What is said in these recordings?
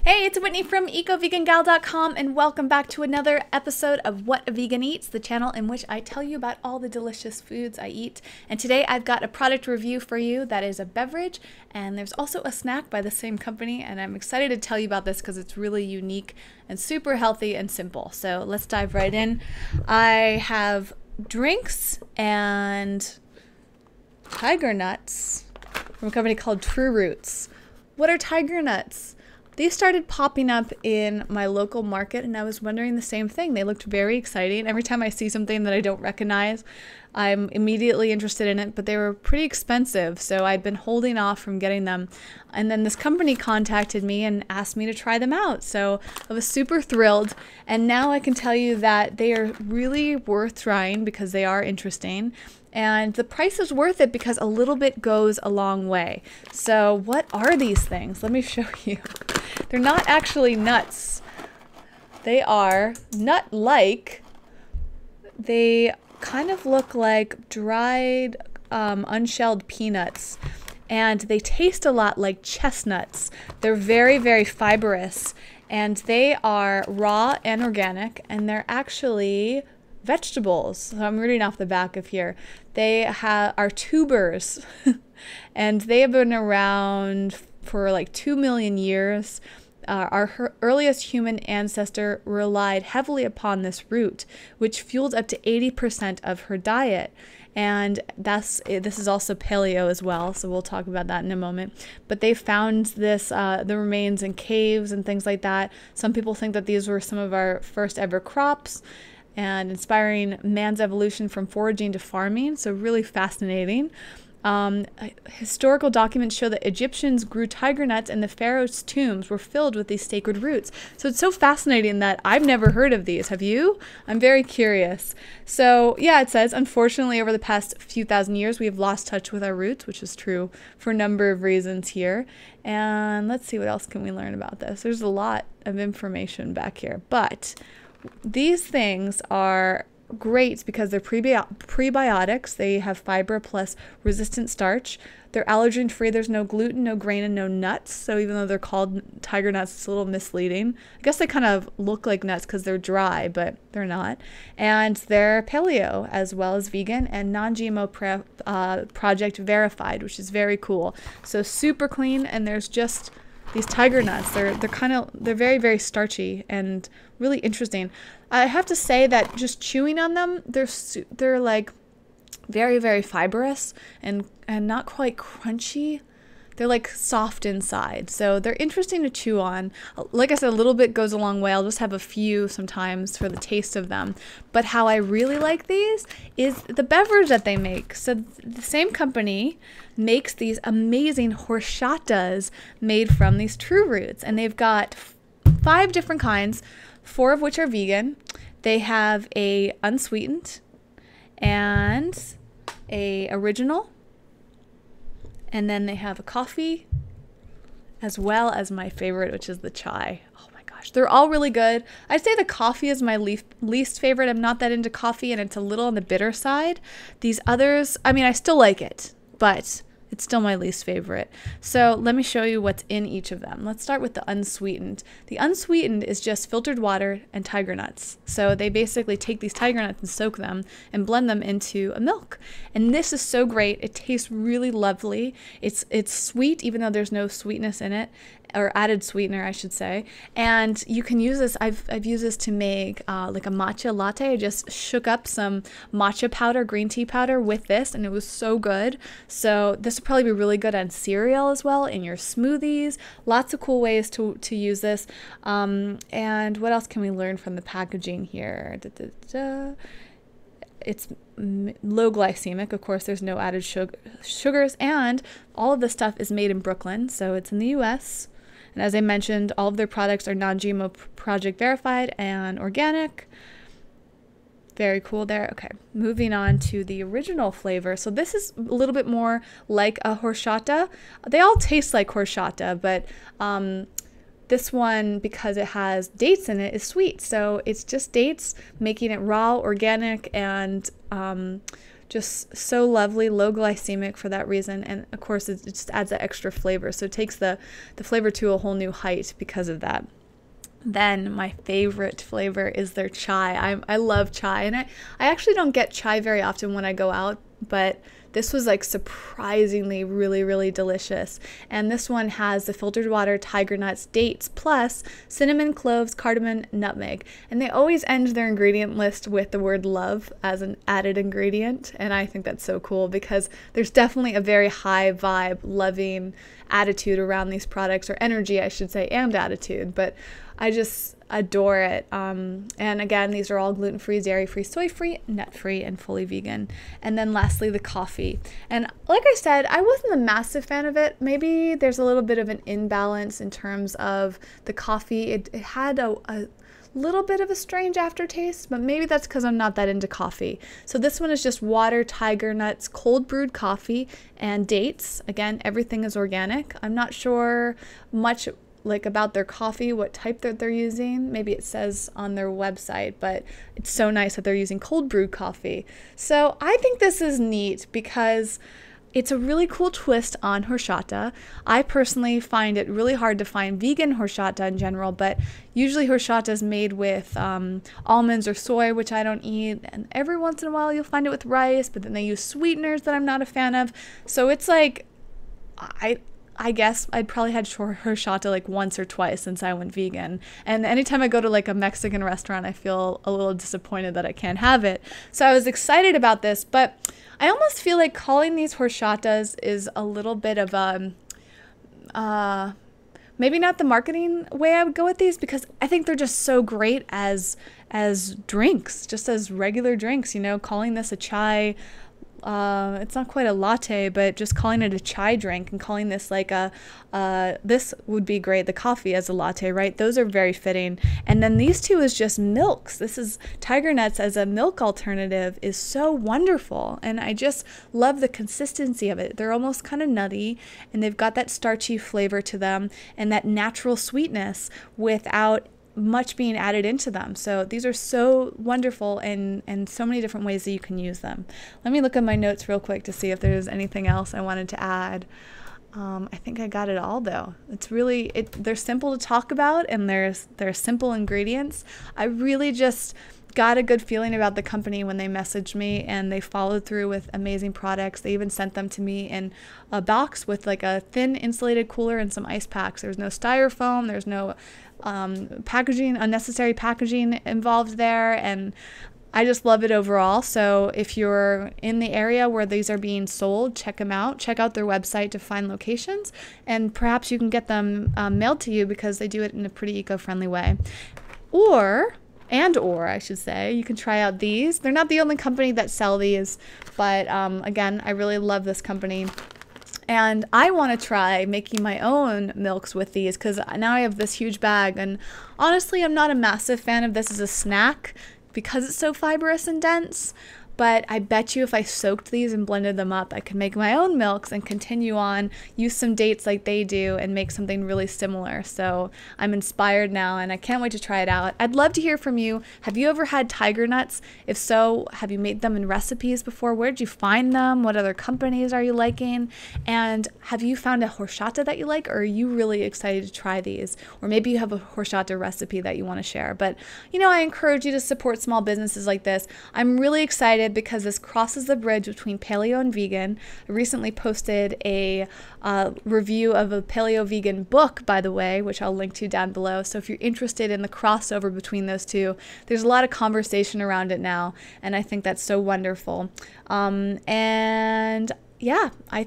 Hey, it's Whitney from EcoVeganGal.com and welcome back to another episode of What a Vegan Eats, the channel in which I tell you about all the delicious foods I eat. And today I've got a product review for you that is a beverage, and there's also a snack by the same company, and I'm excited to tell you about this because it's really unique and super healthy and simple. So let's dive right in. I have drinks and TigerNuts from a company called True Roots. What are TigerNuts? These started popping up in my local market, and I was wondering the same thing. They looked very exciting. Every time I see something that I don't recognize, I'm immediately interested in it, but they were pretty expensive, so I'd been holding off from getting them. And then this company contacted me and asked me to try them out, so I was super thrilled. And now I can tell you that they are really worth trying because they are interesting. And the price is worth it because a little bit goes a long way. So what are these things? Let me show you. They're not actually nuts. They are nut-like. They kind of look like dried, unshelled peanuts. And they taste a lot like chestnuts. They're very, very fibrous. And they are raw and organic. And they're actually vegetables. So I'm reading off the back of here. They are tubers, and they have been around for like 2 million years. Our earliest human ancestor relied heavily upon this root, which fueled up to 80% of her diet. And this is also paleo as well, so we'll talk about that in a moment. But they found this, the remains in caves and things like that. Some people think that these were some of our first ever crops, and inspiring man's evolution from foraging to farming. So really fascinating. Historical documents show that Egyptians grew tiger nuts, and the pharaoh's tombs were filled with these sacred roots. So it's so fascinating that I've never heard of these. Have you? I'm very curious. So yeah, it says, unfortunately, over the past few thousand years, we have lost touch with our roots, which is true for a number of reasons here. And let's see, what else can we learn about this? There's a lot of information back here, but these things are great because they're prebiotics. They have fiber plus resistant starch. They're allergen free. There's no gluten, no grain, and no nuts. So even though they're called tiger nuts, it's a little misleading. I guess they kind of look like nuts because they're dry, but they're not. And they're paleo as well as vegan and non-GMO project verified, which is very cool. So super clean, and there's just these tiger nuts. They're very, very starchy and really interesting. I have to say that just chewing on them, they're like very, very fibrous and not quite crunchy. They're like soft inside, so they're interesting to chew on. Like I said, a little bit goes a long way. I'll just have a few sometimes for the taste of them. But how I really like these is the beverage that they make. So the same company makes these amazing horchatas made from these True Roots, and they've got 5 different kinds, 4 of which are vegan. They have a unsweetened and a original, and then they have a coffee, as well as my favorite, which is the chai. Oh my gosh, they're all really good. I'd say the coffee is my least favorite. I'm not that into coffee, and it's a little on the bitter side. These others, I mean, I still like it, but it's still my least favorite. So let me show you what's in each of them. Let's start with the unsweetened. The unsweetened is just filtered water and tiger nuts. So they basically take these tiger nuts and soak them and blend them into a milk. And this is so great. It tastes really lovely. It's sweet, even though there's no sweetness in it, or added sweetener, I should say. And you can use this, I've used this to make like a matcha latte. I just shook up some matcha powder, green tea powder with this, and it was so good. So this would probably be really good on cereal as well, in your smoothies. Lots of cool ways to use this. And what else can we learn from the packaging here? It's low glycemic. Of course, there's no added sugars, and all of this stuff is made in Brooklyn, so it's in the US. And as I mentioned, all of their products are non-GMO project verified and organic. Very cool there. Okay, moving on to the original flavor. So this is a little bit more like a horchata. They all taste like horchata, but this one, because it has dates in it, is sweet. So it's just dates, making it raw, organic, and just so lovely, low glycemic for that reason. And of course, it just adds that extra flavor. So it takes the flavor to a whole new height because of that. Then my favorite flavor is their chai. I love chai, and I actually don't get chai very often when I go out, but this was like surprisingly really delicious. And this one has the filtered water, TigerNuts, dates, plus cinnamon, cloves, cardamom, nutmeg. And they always end their ingredient list with the word love as an added ingredient. And I think that's so cool because there's definitely a very high vibe, loving attitude around these products, or energy, I should say, and attitude. But I just adore it. And again, these are all gluten-free, dairy-free, soy-free, nut-free, and fully vegan. And then lastly, the coffee. And like I said, I wasn't a massive fan of it. Maybe there's a little bit of an imbalance in terms of the coffee. It had a little bit of a strange aftertaste, but maybe that's because I'm not that into coffee. So this one is just water, TigerNuts, cold brewed coffee, and dates. Again, everything is organic. I'm not sure much like about their coffee, what type that they're using. Maybe it says on their website, but it's so nice that they're using cold brewed coffee. So I think this is neat because it's a really cool twist on horchata. I personally find it really hard to find vegan horchata in general, but usually horchata is made with almonds or soy, which I don't eat. And every once in a while you'll find it with rice, but then they use sweeteners that I'm not a fan of. So it's like, I guess I'd probably had horchata like once or twice since I went vegan. And anytime I go to like a Mexican restaurant, I feel a little disappointed that I can't have it. So I was excited about this, but I almost feel like calling these horchatas is a little bit of a, maybe not the marketing way I would go with these, because I think they're just so great as drinks, just as regular drinks, you know, calling this a chai. It's not quite a latte, but just calling it a chai drink and calling this like this would be great, the coffee as a latte, right? Those are very fitting. And then these two is just milks. This is TigerNuts as a milk alternative is so wonderful. And I just love the consistency of it. They're almost kind of nutty, and they've got that starchy flavor to them and that natural sweetness without much being added into them. So these are so wonderful and so many different ways that you can use them. Let me look at my notes real quick to see if there's anything else I wanted to add. I think I got it all though. It's really, they're simple to talk about, and they're simple ingredients. I really just got a good feeling about the company when they messaged me, and they followed through with amazing products. They even sent them to me in a box with like a thin insulated cooler and some ice packs. There's no styrofoam, there's no unnecessary packaging involved there, and I just love it overall. So if you're in the area where these are being sold, check them out. Check out their website to find locations, and perhaps you can get them mailed to you because they do it in a pretty eco-friendly way. Or I should say, you can try out these. They're not the only company that sell these, but again, I really love this company. And I want to try making my own milks with these because now I have this huge bag. And honestly, I'm not a massive fan of this as a snack because it's so fibrous and dense. But I bet you if I soaked these and blended them up, I could make my own milks and continue on, use some dates like they do, and make something really similar. So I'm inspired now, and I can't wait to try it out. I'd love to hear from you. Have you ever had TigerNuts? If so, have you made them in recipes before? Where'd you find them? What other companies are you liking? And have you found a horchata that you like, or are you really excited to try these? Or maybe you have a horchata recipe that you want to share. But, you know, I encourage you to support small businesses like this. I'm really excited because this crosses the bridge between paleo and vegan. I recently posted a review of a paleo vegan book, by the way, which I'll link to down below. So if you're interested in the crossover between those two, there's a lot of conversation around it now, and I think that's so wonderful. And yeah, I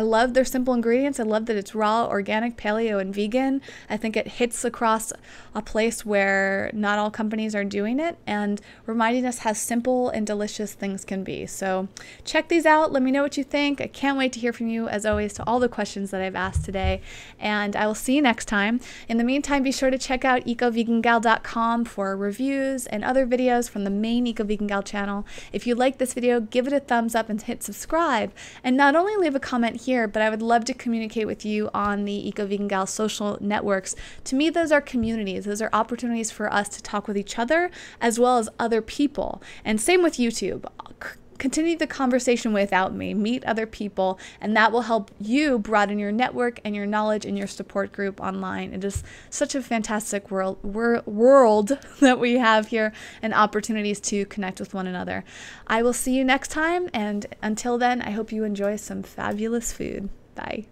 love their simple ingredients. I love that it's raw, organic, paleo, and vegan. I think it hits across a place where not all companies are doing it, and reminding us how simple and delicious things can be. So check these out. Let me know what you think. I can't wait to hear from you, as always, to all the questions that I've asked today, and I will see you next time. In the meantime, be sure to check out ecovegangal.com for reviews and other videos from the main Eco Vegan Gal channel. If you like this video, give it a thumbs up and hit subscribe. And not only leave a comment here, but I would love to communicate with you on the Eco Vegan Gal social networks. To me, those are communities. Those are opportunities for us to talk with each other as well as other people. And same with YouTube. continue the conversation without me. Meet other people, and that will help you broaden your network and your knowledge and your support group online. It is such a fantastic world that we have here, and opportunities to connect with one another. I will see you next time, and until then, I hope you enjoy some fabulous food. Bye.